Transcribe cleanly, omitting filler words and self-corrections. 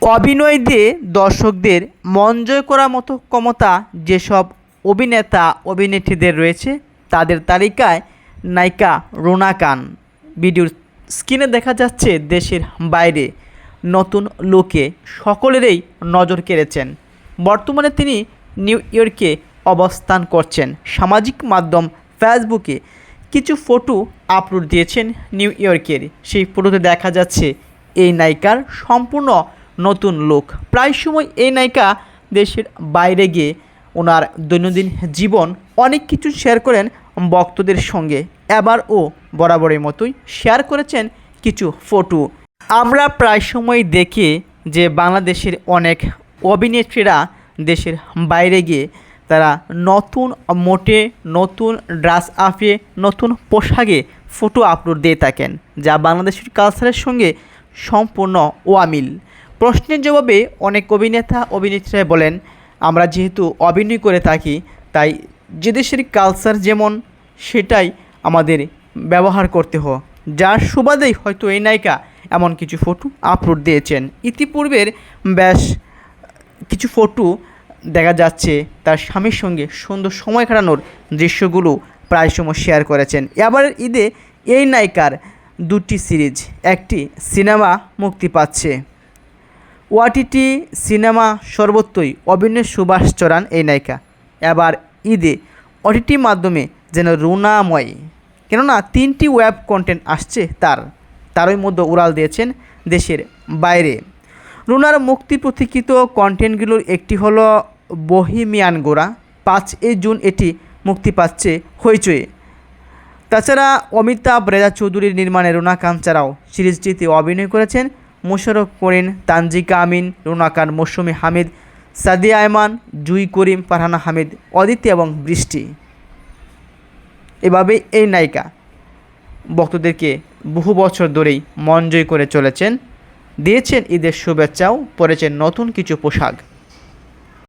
অভিনয় দিয়ে দর্শকদের মন জয় করার মতো ক্ষমতা যেসব অভিনেতা অভিনেত্রীদের রয়েছে তাদের তালিকায় নায়িকা রুনা খান। ভিডিওর স্ক্রিনে দেখা যাচ্ছে দেশের বাইরে নতুন লুকে সকলেরই নজর কেড়েছেন। বর্তমানে তিনি নিউ ইয়র্কে অবস্থান করছেন। সামাজিক মাধ্যম ফেসবুকে কিছু ফটো আপলোড দিয়েছেন নিউ ইয়র্কের। সেই ফটোতে দেখা যাচ্ছে এই নায়িকার সম্পূর্ণ নতুন লুক। প্রায় সময় এই নায়িকা দেশের বাইরে গিয়ে ওনার দৈনন্দিন জীবন অনেক কিছু শেয়ার করেন ভক্তদের সঙ্গে। এবারও বরাবরের মতোই শেয়ার করেছেন কিছু ফটো। আমরা প্রায় সময় দেখি যে বাংলাদেশের অনেক অভিনেত্রীরা দেশের বাইরে গিয়ে তারা নতুন মোটে নতুন ড্রেস আপে নতুন পোশাকে ফটো আপলোড দিয়ে থাকেন, যা বাংলাদেশের কালচারের সঙ্গে সম্পূর্ণ অমিল। প্রশ্নের জবাবে অনেক অভিনেতা অভিনেত্রীরা বলেন, আমরা যেহেতু অভিনয় করে থাকি তাই যে দেশের কালচার যেমন সেটাই আমাদের ব্যবহার করতে হয়, যার সুবাদেই হয়তো এই নায়িকা এমন কিছু ফটো আপলোড দিয়েছেন। ইতিপূর্বের বেশ কিছু ফটো দেখা যাচ্ছে তার স্বামীর সঙ্গে সুন্দর সময় কাটানোর দৃশ্যগুলো প্রায় সময় শেয়ার করেছেন। এবারের ঈদে এই নায়িকার দুটি সিরিজ, একটি সিনেমা মুক্তি পাচ্ছে। ওটিটি সিনেমা সর্বত্রই অভিনয়ের সুবাস চড়ান এই নায়িকা। এবার ঈদে ওটিটি মাধ্যমে যেন রুনাময়, কেননা 3টি ওয়েব কন্টেন্ট আসছে তারই মধ্যে উড়াল দিয়েছেন দেশের বাইরে। রুনার মুক্তি প্রতীক্ষিত কন্টেন্টগুলোর একটি হলো বহিমিয়ান গোরা। 5 জুন এটি মুক্তি পাচ্ছে হইচয়ে। তাছাড়া অমিতাভ রেজা চৌধুরীর নির্মাণে রুনা খান ছাড়াও সিরিজটিতে অভিনয় করেছেন মোশাররফ করিম, তানজিকা আমিন, রুনা খান, মৌসুমী হামিদ, সাদিয়া আয়মান, জুই করিম, ফারহানা হামিদ, অদিতি এবং বৃষ্টি। এভাবে এই নায়িকা ভক্তদেরকে বহু বছর ধরেই মন জয় করে চলেছেন, দিয়েছেন ঈদের শুভেচ্ছাও, পরেছেন নতুন কিছু পোশাক।